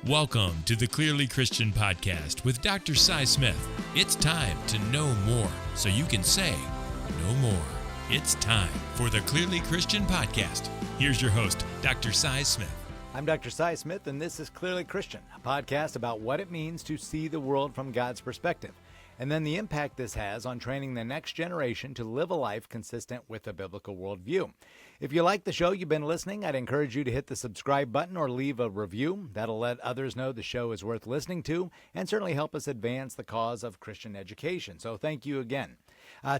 Welcome to the Clearly Christian Podcast with Dr. Cy Smith. It's time to know more so you can say no more. It's time for the Clearly Christian Podcast. Here's your host, Dr. Cy Smith. I'm Dr. Cy Smith, and this is Clearly Christian, a podcast about what it means to see the world from God's perspective, and then the impact this has on training the next generation to live a life consistent with a biblical worldview. If you like the show you've been listening, I'd encourage you to hit the subscribe button or leave a review. That'll let others know the show is worth listening to and certainly help us advance the cause of Christian education. So thank you again.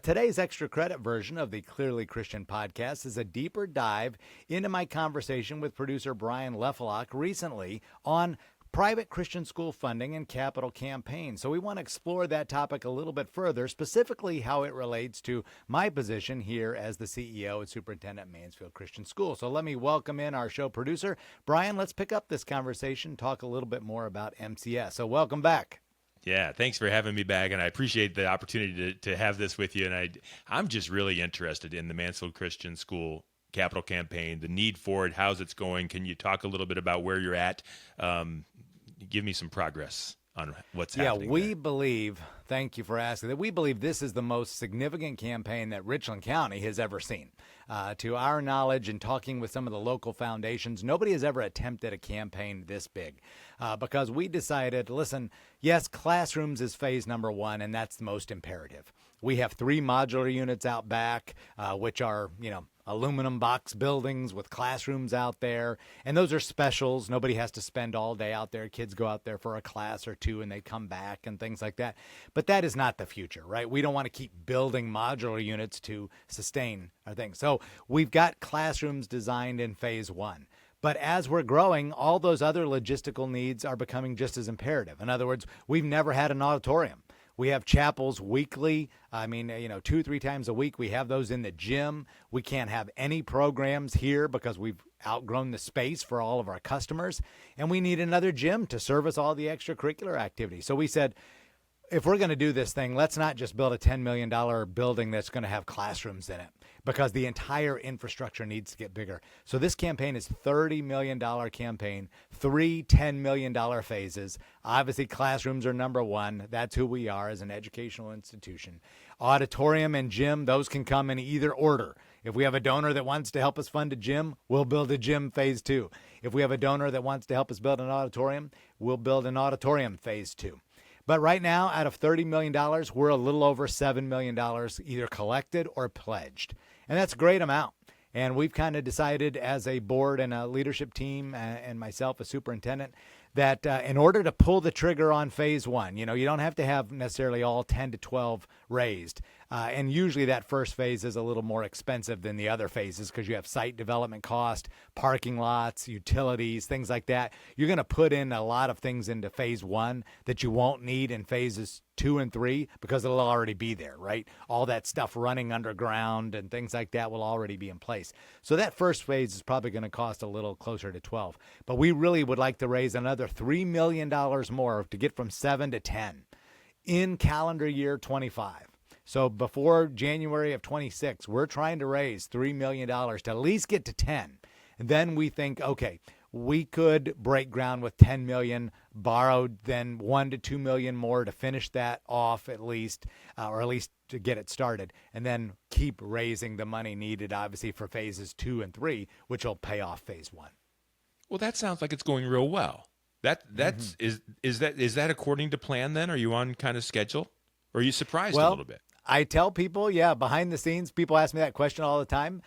Today's extra credit version of the Clearly Christian Podcast is a deeper dive into my conversation with producer Brian Lefelock recently on private Christian school funding and capital campaigns. So we want to explore that topic a little bit further, specifically how it relates to my position here as the CEO and superintendent at Mansfield Christian School. So let me welcome in our show producer. Brian, let's pick up this conversation, talk a little bit more about MCS. So welcome back. Yeah, thanks for having me back, and I appreciate the opportunity to have this with you. And I'm just really interested in the Mansfield Christian School capital campaign, the need for it, how's it's going. Can you talk a little bit about where you're at? Give me some progress on what's happening. Yeah, we there. believe, thank you for asking, that we believe this is the most significant campaign that Richland County has ever seen. To our knowledge and talking with some of the local foundations, nobody has ever attempted a campaign this big because we decided, listen, yes, classrooms is phase number one, and that's the most imperative. We have 3 modular units out back, which are, aluminum box buildings with classrooms out there. And those are specials. Nobody has to spend all day out there. Kids go out there for a class or two and they come back and things like that. But that is not the future, right? We don't want to keep building modular units to sustain our things. So we've got classrooms designed in phase 1. But as we're growing, all those other logistical needs are becoming just as imperative. In other words, we've never had an auditorium. We have chapels weekly. 2-3 times a week. We have those in the gym. We can't have any programs here because we've outgrown the space for all of our customers. And we need another gym to service all the extracurricular activities. So we said, if we're going to do this thing, let's not just build a $10 million building that's going to have classrooms in it because the entire infrastructure needs to get bigger. So this campaign is $30 million campaign, 3 $10 million phases. Obviously, classrooms are number one. That's who we are as an educational institution. Auditorium and gym, those can come in either order. If we have a donor that wants to help us fund a gym, we'll build a gym phase 2. If we have a donor that wants to help us build an auditorium, we'll build an auditorium phase 2. But right now, out of $30 million, we're a little over $7 million either collected or pledged. And that's a great amount. And we've kind of decided as a board and a leadership team and myself, a superintendent, that in order to pull the trigger on phase 1, you don't have to have necessarily all 10 to 12 raised. And usually that first phase is a little more expensive than the other phases because you have site development cost, parking lots, utilities, things like that. You're going to put in a lot of things into phase 1 that you won't need in phases 2 and 3 because it'll already be there, right? All that stuff running underground and things like that will already be in place. So that first phase is probably going to cost a little closer to 12. But we really would like to raise another $3 million more to get from 7 to 10 in calendar year 25. So before January of 26, we're trying to raise $3 million to at least get to 10. And then we think, okay, we could break ground with 10 million, borrowed then 1 to 2 million more to finish that off at least, or at least to get it started, and then keep raising the money needed, obviously, for phases 2 and 3, which will pay off phase 1. Well, that sounds like it's going real well. Is that according to plan then? Are you on kind of schedule? Or are you surprised a little bit? I tell people, behind the scenes, people ask me that question all the time.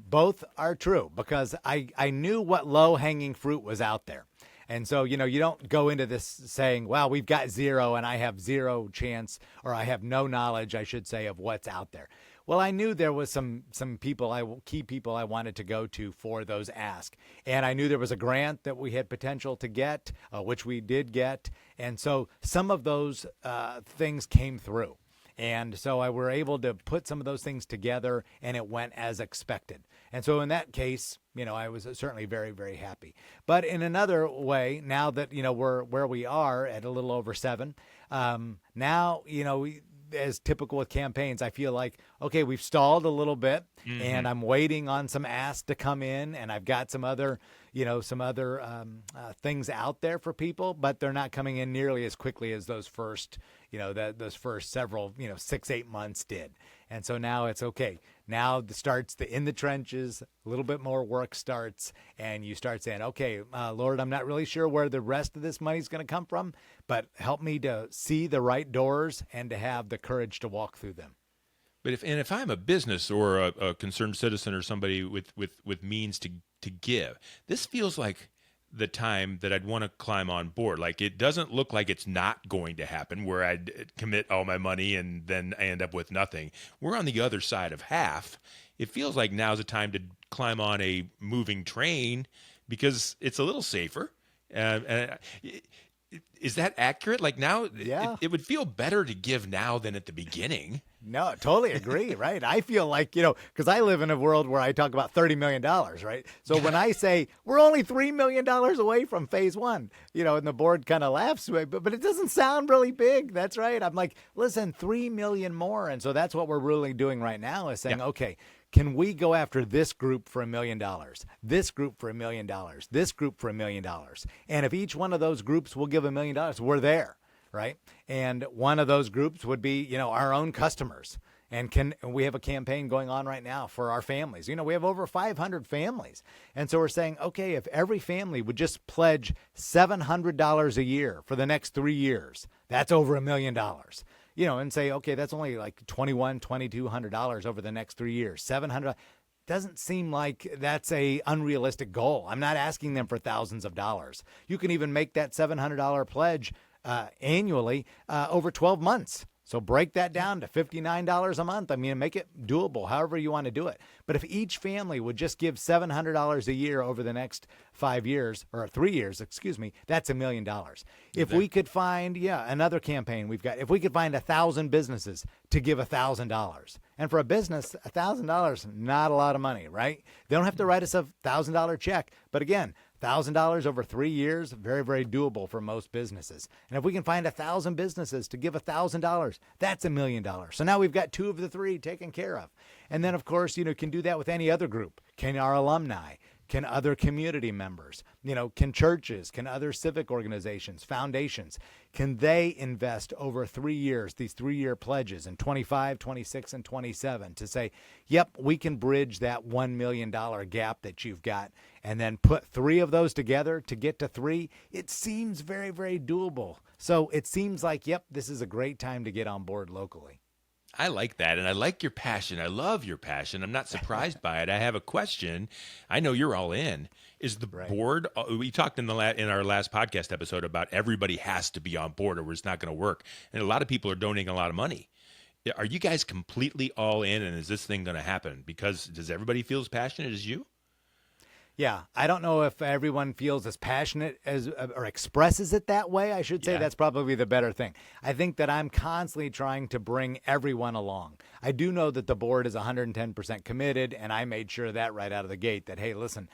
Both are true because I knew what low-hanging fruit was out there. And so, you don't go into this saying, well, we've got 0 and I have 0 chance, or I have no knowledge, I should say, of what's out there. Well, I knew there was some key people I wanted to go to for those asks. And I knew there was a grant that we had potential to get, which we did get. And so some of those things came through. And so I were able to put some of those things together, and it went as expected. And so in that case, I was certainly very, very happy. But in another way, now that, we're where we are at a little over 7, now, as typical with campaigns, I feel like, okay, we've stalled a little bit, and I'm waiting on some asks to come in, and I've got some other things out there for people, but they're not coming in nearly as quickly as those first several 6-8 months did. And so now it's okay. Now starts the in the trenches, a little bit more work starts, and you start saying, okay, Lord, I'm not really sure where the rest of this money is going to come from, but help me to see the right doors and to have the courage to walk through them. But if I'm a business or a concerned citizen or somebody with means to give, this feels like the time that I'd want to climb on board. Like, it doesn't look like it's not going to happen where I'd commit all my money and then I end up with nothing. We're on the other side of half. It feels like now's the time to climb on a moving train because it's a little safer. Is that accurate? Like now, Yeah. it would feel better to give now than at the beginning. No, totally agree, right? I feel like, because I live in a world where I talk about $30 million, right? So when I say we're only $3 million away from phase one, and the board kind of laughs, but it doesn't sound really big. That's right. I'm like, listen, 3 million more. And so that's what we're really doing right now is saying, okay, can we go after this group for $1 million, this group for $1 million, this group for $1 million? And if each one of those groups will give $1 million, we're there. Right. And one of those groups would be, our own customers. And we have a campaign going on right now for our families. We have over 500 families. And so we're saying, okay, if every family would just pledge $700 a year for the next 3 years, that's over $1 million. And say, okay, that's only like $2,200 over the next 3 years. $700 doesn't seem like that's a unrealistic goal. I'm not asking them for thousands of dollars. You can even make that $700 pledge annually over 12 months. So break that down to $59 a month. I mean, make it doable, however you want to do it. But if each family would just give $700 a year over the next 5 years, or 3 years, that's $1 million. If we could find, another campaign we've got, if we could find 1,000 businesses to give $1,000. And for a business, $1,000, not a lot of money, right? They don't have to write us a $1,000 check. But again, $1,000 over 3 years, very, very doable for most businesses. And if we can find 1,000 businesses to give $1,000, that's $1 million. So now we've got 2 of the 3 taken care of. And then, of course, can do that with any other group. Can our alumni? Can other community members? Can churches? Can other civic organizations, foundations? Can they invest over 3 years, these 3-year pledges in 25, 26, and 27 to say, yep, we can bridge that $1 million gap that you've got and then put 3 of those together to get to 3? It seems very, very doable. So it seems like, yep, this is a great time to get on board locally. I like that, and I like your passion. I love your passion. I'm not surprised by it. I have a question. I know you're all in. Is the board? We talked in our last podcast episode about everybody has to be on board, or it's not going to work. And a lot of people are donating a lot of money. Are you guys completely all in, and is this thing going to happen? Because does everybody feel as passionate as you? Yeah, I don't know if everyone feels as passionate as or expresses it that way. I should say that's probably the better thing. I think that I'm constantly trying to bring everyone along. I do know that the board is 110% committed, and I made sure of that right out of the gate that, hey, listen,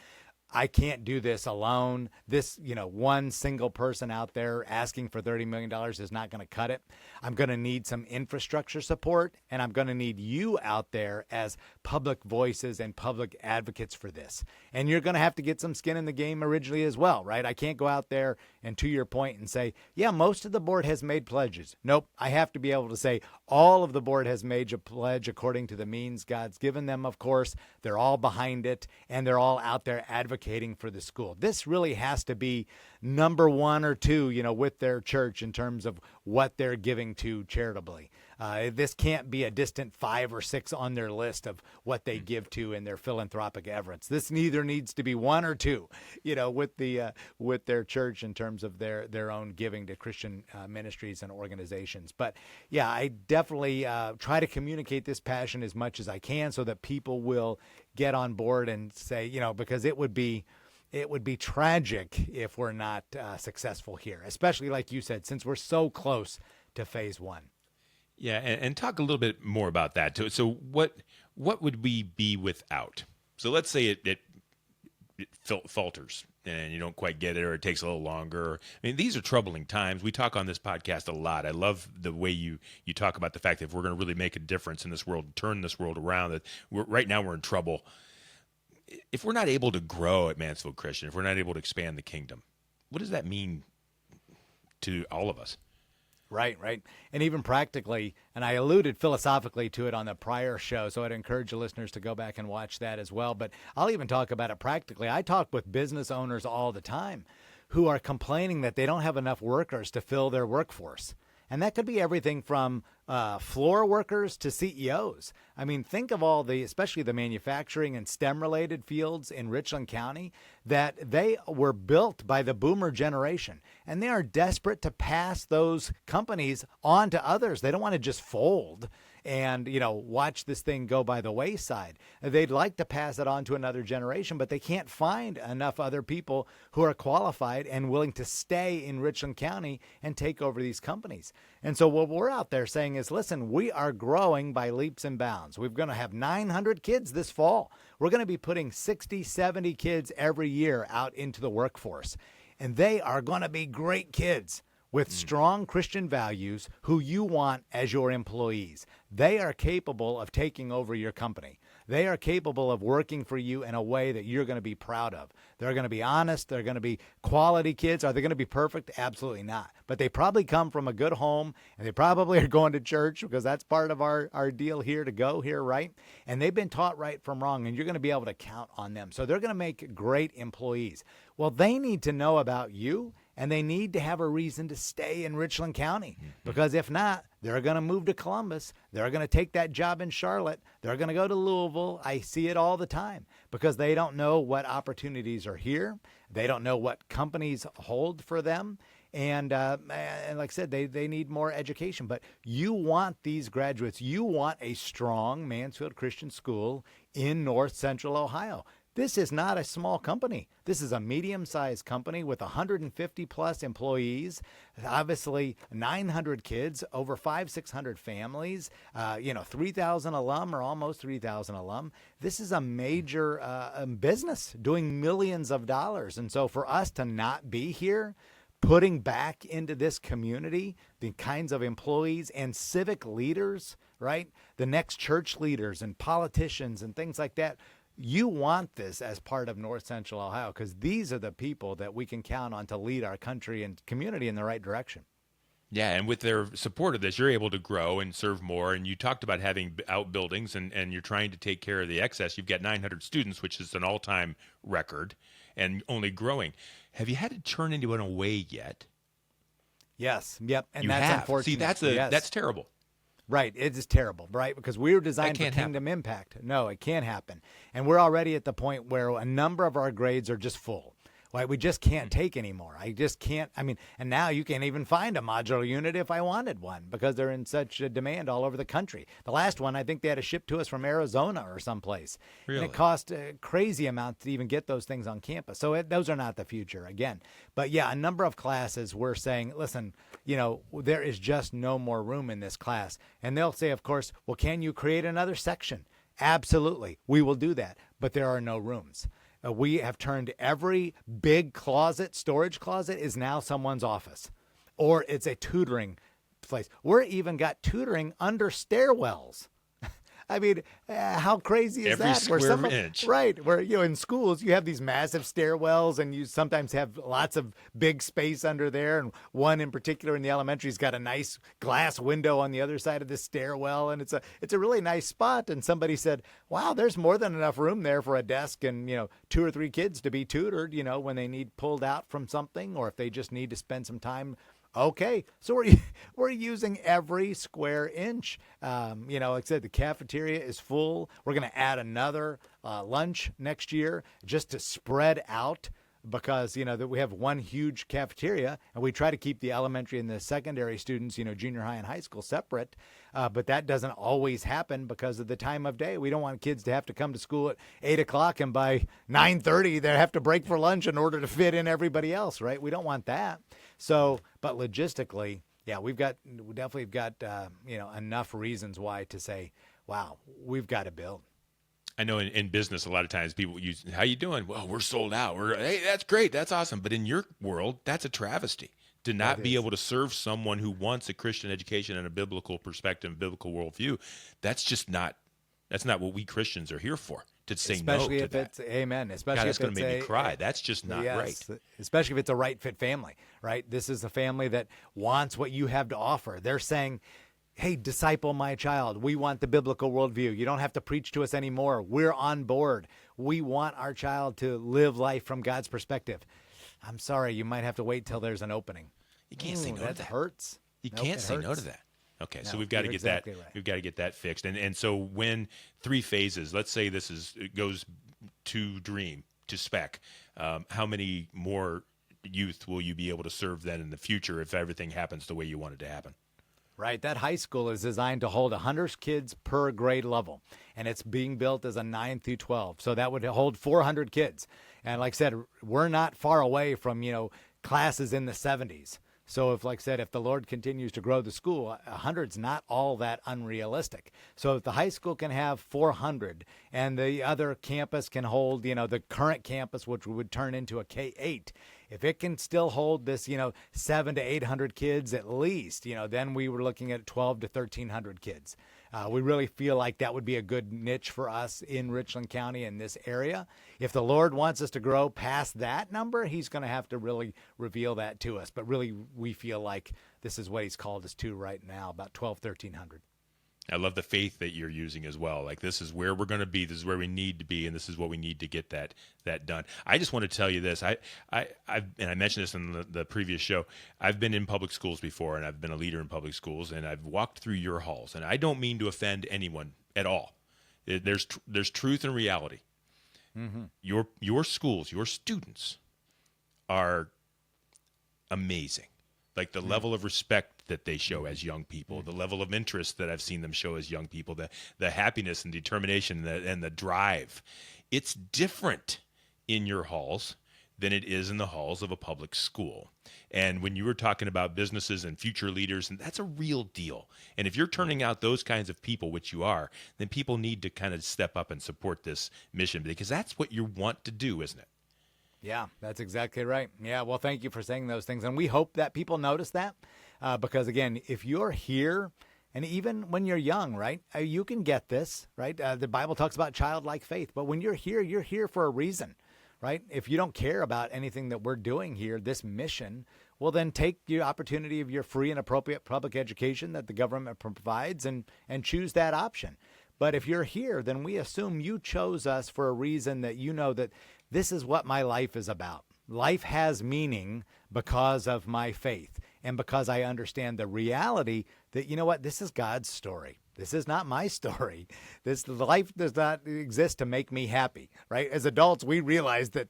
I can't do this alone. This, one single person out there asking for $30 million is not going to cut it. I'm going to need some infrastructure support, and I'm going to need you out there as public voices and public advocates for this. And you're going to have to get some skin in the game originally as well, right? I can't go out there and, to your point, and say, yeah, most of the board has made pledges. Nope. I have to be able to say all of the board has made a pledge according to the means God's given them, of course. They're all behind it, and they're all out there advocating for the school. This really has to be number 1 or 2, with their church in terms of what they're giving to charitably. This can't be a distant 5 or 6 on their list of what they give to in their philanthropic efforts. This neither needs to be 1 or 2, with their church in terms of their own giving to Christian ministries and organizations. But yeah, I definitely try to communicate this passion as much as I can so that people will get on board and say, because it would be tragic if we're not successful here, especially like you said, since we're so close to phase 1. Yeah, and talk a little bit more about that. So what would we be without? So let's say it falters. and you don't quite get it, or it takes a little longer. I mean, these are troubling times. We talk on this podcast a lot. I love the way you talk about the fact that if we're going to really make a difference in this world, turn this world around, that right now we're in trouble. If we're not able to grow at Mansfield Christian, if we're not able to expand the kingdom, what does that mean to all of us? Right. And even practically, and I alluded philosophically to it on the prior show, so I'd encourage the listeners to go back and watch that as well. But I'll even talk about it practically. I talk with business owners all the time who are complaining that they don't have enough workers to fill their workforce. And that could be everything from floor workers to CEOs. I mean, think of all especially the manufacturing and STEM-related fields in Richland County, that they were built by the boomer generation. And they are desperate to pass those companies on to others. They don't want to just fold and, watch this thing go by the wayside. They'd like to pass it on to another generation, but they can't find enough other people who are qualified and willing to stay in Richland County and take over these companies. And so what we're out there saying is, listen, we are growing by leaps and bounds. We're going to have 900 kids this fall. We're going to be putting 60, 70 kids every year out into the workforce. And they are going to be great kids with strong Christian values who you want as your employees. They are capable of taking over your company. They are capable of working for you in a way that you're going to be proud of. They're going to be honest. They're going to be quality kids. Are they going to be perfect? Absolutely not. But they probably come from a good home, and they probably are going to church, because that's part of our deal here, to go here, right? And they've been taught right from wrong, and you're going to be able to count on them. So they're going to make great employees. Well, they need to know about you, and they need to have a reason to stay in Richland County, because if not, they're going to move to Columbus. They're going to take that job in Charlotte. They're going to go to Louisville. I see it all the time, because they don't know what opportunities are here. They don't know what companies hold for them. And like I said, they need more education. But you want these graduates. You want a strong Mansfield Christian School in North Central Ohio. This is not a small company. This is a medium-sized company with 150 plus employees, obviously 900 kids, over 600 families, 3,000 alum, or almost 3,000 alum. This is a major business doing millions of dollars. And so for us to not be here, putting back into this community the kinds of employees and civic leaders, right? The next church leaders and politicians and things like that. You want this as part of North Central Ohio, because these are the people that we can count on to lead our country and community in the right direction. Yeah, and with their support of this, you're able to grow and serve more. And you talked about having outbuildings, and you're trying to take care of the excess. You've got 900 students, which is an all-time record, and only growing. Have you had to turn anyone away yet? Yes. Yep. And you that's have. unfortunate. See, yes. that's terrible. Right. It is terrible, right? Because we were designed for kingdom impact. No, it can't happen. And we're already at the point where a number of our grades are just full. Right? We just can't take anymore. I just can't. I mean, and now you can't even find a modular unit if I wanted one, because they're in such a demand all over the country. The last one, I think they had to ship to us from Arizona or someplace. Really? And it cost a crazy amount to even get those things on campus. So those are not the future again. But yeah, a number of classes we're saying, listen, there is just no more room in this class. And they'll say, of course, well, can you create another section? Absolutely. We will do that. But there are no rooms. We have turned every big storage closet is now someone's office, or it's a tutoring place. We're even got tutoring under stairwells. I mean, how crazy is every that? Square inch. Right. Where, in schools, you have these massive stairwells, and you sometimes have lots of big space under there. And one in particular in the elementary's got a nice glass window on the other side of the stairwell. And it's a really nice spot. And somebody said, wow, there's more than enough room there for a desk and, 2 or 3 kids to be tutored, when they need pulled out from something, or if they just need to spend some time. Okay, so we're using every square inch. Like I said, the cafeteria is full. We're going to add another lunch next year just to spread out, because that we have one huge cafeteria, and we try to keep the elementary and the secondary students, junior high and high school, separate. But that doesn't always happen because of the time of day. We don't want kids to have to come to school at 8:00, and by 9:30 they have to break for lunch in order to fit in everybody else, right? We don't want that. So, but logistically, yeah, we definitely got enough reasons why to say, wow, we've got to build. I know in business, a lot of times people use, how you doing? Well, we're sold out. Hey, that's great. That's awesome. But in your world, that's a travesty. To not be able to serve someone who wants a Christian education and a biblical perspective, biblical worldview, that's not what we Christians are here for. To say especially no if to that. It's amen. Especially God, that's if going it's to make me cry. That's just not right. Especially if it's a right fit family, right? This is a family that wants what you have to offer. They're saying, hey, disciple my child. We want the biblical worldview. You don't have to preach to us anymore. We're on board. We want our child to live life from God's perspective. I'm sorry, you might have to wait till there's an opening. You can't say no to that. That hurts. You can't say no to that. Okay, so we've got to get exactly that. Right. We've got to get that fixed. And so when 3 phases, let's say it goes to dream, to spec, how many more youth will you be able to serve then in the future if everything happens the way you want it to happen? Right. That high school is designed to hold 100 kids per grade level, and it's being built as a 9 through 12. So that would hold 400 kids. And like I said, we're not far away from, classes in the 70s. So if the Lord continues to grow the school, 100's not all that unrealistic. So if the high school can have 400 and the other campus can hold, the current campus, which would turn into a K-8, if it can still hold this, 700 to 800 kids at least, then we were looking at 12 to 1,300 kids. We really feel like that would be a good niche for us in Richland County in this area. If the Lord wants us to grow past that number, he's going to have to really reveal that to us. But really, we feel like this is what he's called us to right now, about 1,300. I love the faith that you're using as well. Like, this is where we're going to be. This is where we need to be, and this is what we need to get that done. I just want to tell you this. I mentioned this in the previous show. I've been in public schools before, and I've been a leader in public schools, and I've walked through your halls. And I don't mean to offend anyone at all. There's truth and reality. Mm-hmm. Your schools, your students are amazing. Like the level of respect that they show as young people, the level of interest that I've seen them show as young people, the happiness and determination and the drive. It's different in your halls than it is in the halls of a public school. And when you were talking about businesses and future leaders, and that's a real deal. And if you're turning out those kinds of people, which you are, then people need to kind of step up and support this mission, because that's what you want to do, isn't it? Yeah, that's exactly right. Yeah, well, thank you for saying those things. And we hope that people notice that because, again, if you're here, and even when you're young, right, you can get this, right? The Bible talks about childlike faith. But when you're here for a reason, right? If you don't care about anything that we're doing here, this mission, well, then take the opportunity of your free and appropriate public education that the government provides and choose that option. But if you're here, then we assume you chose us for a reason that you know that this is what my life is about. Life has meaning because of my faith and because I understand the reality that, this is God's story. This is not my story. This life does not exist to make me happy, right? As adults, we realize that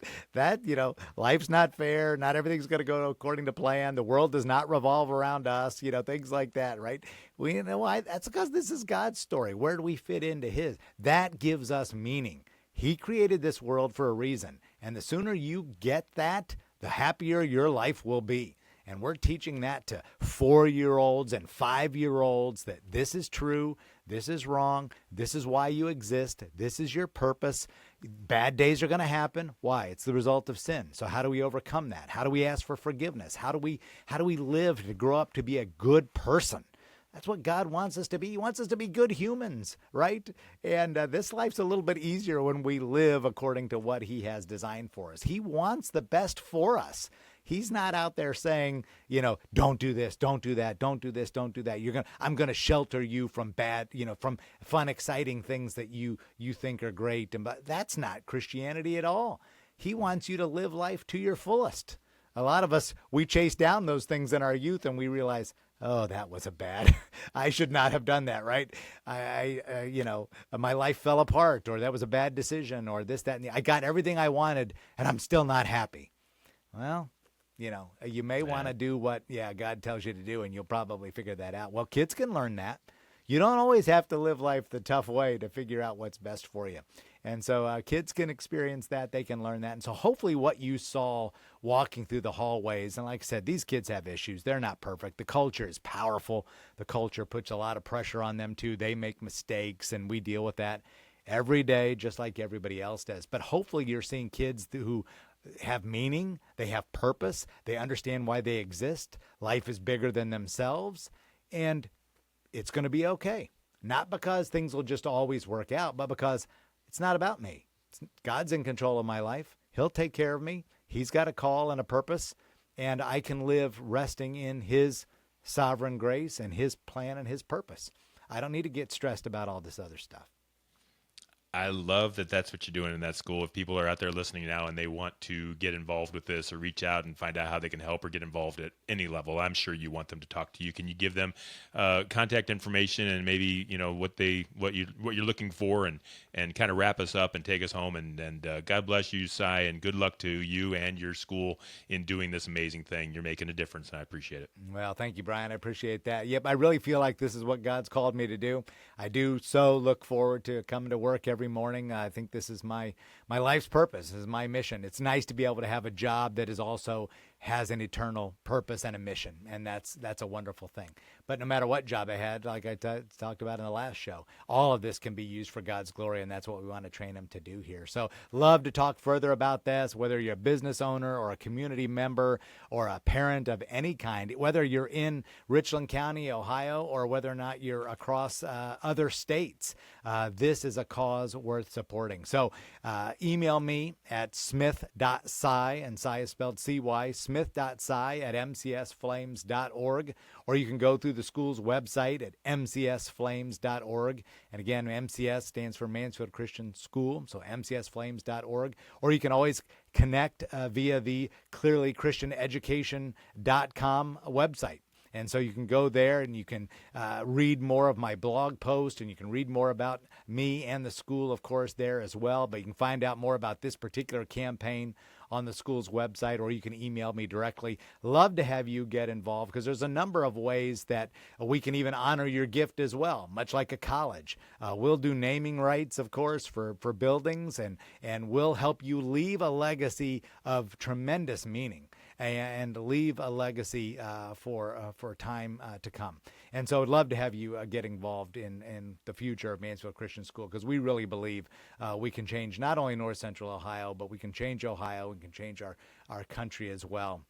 life's not fair. Not everything's going to go according to plan. The world does not revolve around us, things like that, right? We know why. That's because this is God's story. Where do we fit into his? That gives us meaning. He created this world for a reason. And the sooner you get that, the happier your life will be. And we're teaching that to 4-year-olds and 5-year-olds that this is true, this is wrong, this is why you exist, this is your purpose. Bad days are going to happen. Why? It's the result of sin. So how do we overcome that? How do we ask for forgiveness? How do we live to grow up to be a good person? That's what God wants us to be. He wants us to be good humans, right? And this life's a little bit easier when we live according to what he has designed for us. He wants the best for us. He's not out there saying, don't do this, don't do that, don't do this, don't do that. I'm going to shelter you from bad, from fun, exciting things that you think are great. But that's not Christianity at all. He wants you to live life to your fullest. A lot of us, we chase down those things in our youth and we realize, oh, that was a bad, I should not have done that, right? My life fell apart, or that was a bad decision, or this, that, and I got everything I wanted and I'm still not happy. Well, you may want to do what, God tells you to do, and you'll probably figure that out. Well, kids can learn that. You don't always have to live life the tough way to figure out what's best for you. And so kids can experience that. They can learn that. And so hopefully what you saw walking through the hallways, and like I said, these kids have issues. They're not perfect. The culture is powerful. The culture puts a lot of pressure on them too. They make mistakes, and we deal with that. every day, just like everybody else does. But hopefully you're seeing kids who have meaning, they have purpose, they understand why they exist. Life is bigger than themselves, and it's going to be okay. Not because things will just always work out, but because it's not about me. God's in control of my life. He'll take care of me. He's got a call and a purpose, and I can live resting in his sovereign grace and his plan and his purpose. I don't need to get stressed about all this other stuff. I love that that's what you're doing in that school. If people are out there listening now and they want to get involved with this or reach out and find out how they can help or get involved at any level, I'm sure you want them to talk to you. Can you give them contact information and maybe what you're looking for and kind of wrap us up and take us home? And God bless you, Cy, and good luck to you and your school in doing this amazing thing. You're making a difference, and I appreciate it. Well, thank you, Brian. I appreciate that. Yep, I really feel like this is what God's called me to do. I do so look forward to coming to work every morning. I think this is my life's purpose. This is my mission. It's nice to be able to have a job that is also has an eternal purpose and a mission, and that's a wonderful thing. But no matter what job I had, like I talked about in the last show, all of this can be used for God's glory, and that's what we want to train them to do here. So love to talk further about this, whether you're a business owner or a community member or a parent of any kind, whether you're in Richland County, Ohio, or whether or not you're across other states. This is a cause worth supporting. So email me at smith.cy, and Cy is spelled C-Y, smith.cy@mcsflames.org, or you can go through the school's website at mcsflames.org. And again, MCS stands for Mansfield Christian School, so mcsflames.org. Or you can always connect via the clearlychristianeducation.com website. And so you can go there and you can read more of my blog post, and you can read more about me and the school, of course, there as well. But you can find out more about this particular campaign on the school's website, or you can email me directly. Love to have you get involved, because there's a number of ways that we can even honor your gift as well, much like a college. We'll do naming rights, of course, for buildings, and we'll help you leave a legacy of tremendous meaning and leave a legacy for time to come. And so I'd love to have you get involved in the future of Mansfield Christian School, because we really believe we can change not only North Central Ohio, but we can change Ohio and can change our country as well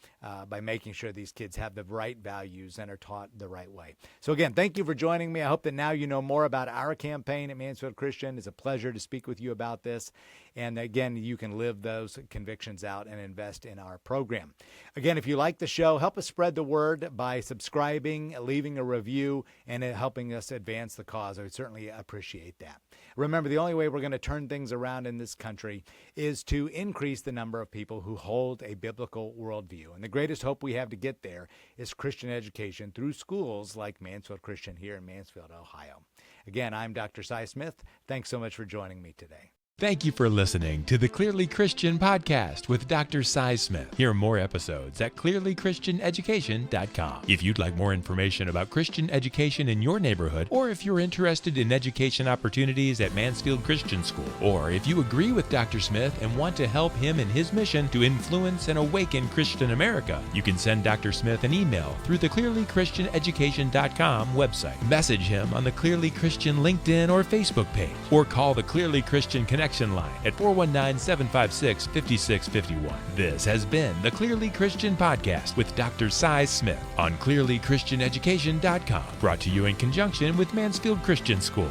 by making sure these kids have the right values and are taught the right way. So again, thank you for joining me. I hope that now you know more about our campaign at Mansfield Christian. It's a pleasure to speak with you about this. And again, you can live those convictions out and invest in our program. Again, if you like the show, help us spread the word by subscribing, leaving a review, and helping us advance the cause. I would certainly appreciate that. Remember, the only way we're going to turn things around in this country is to increase the number of people who hold a biblical worldview. And the greatest hope we have to get there is Christian education through schools like Mansfield Christian here in Mansfield, Ohio. Again, I'm Dr. Cy Smith. Thanks so much for joining me today. Thank you for listening to the Clearly Christian Podcast with Dr. Cy Smith. Hear more episodes at clearlychristianeducation.com. If you'd like more information about Christian education in your neighborhood, or if you're interested in education opportunities at Mansfield Christian School, or if you agree with Dr. Smith and want to help him in his mission to influence and awaken Christian America, you can send Dr. Smith an email through the clearlychristianeducation.com website. Message him on the Clearly Christian LinkedIn or Facebook page, or call the Clearly Christian Connection line at 419-756-5651. This has been the Clearly Christian Podcast with Dr. Cy Smith on clearlychristianeducation.com, brought to you in conjunction with Mansfield Christian School,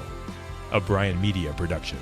a Bryan Media production.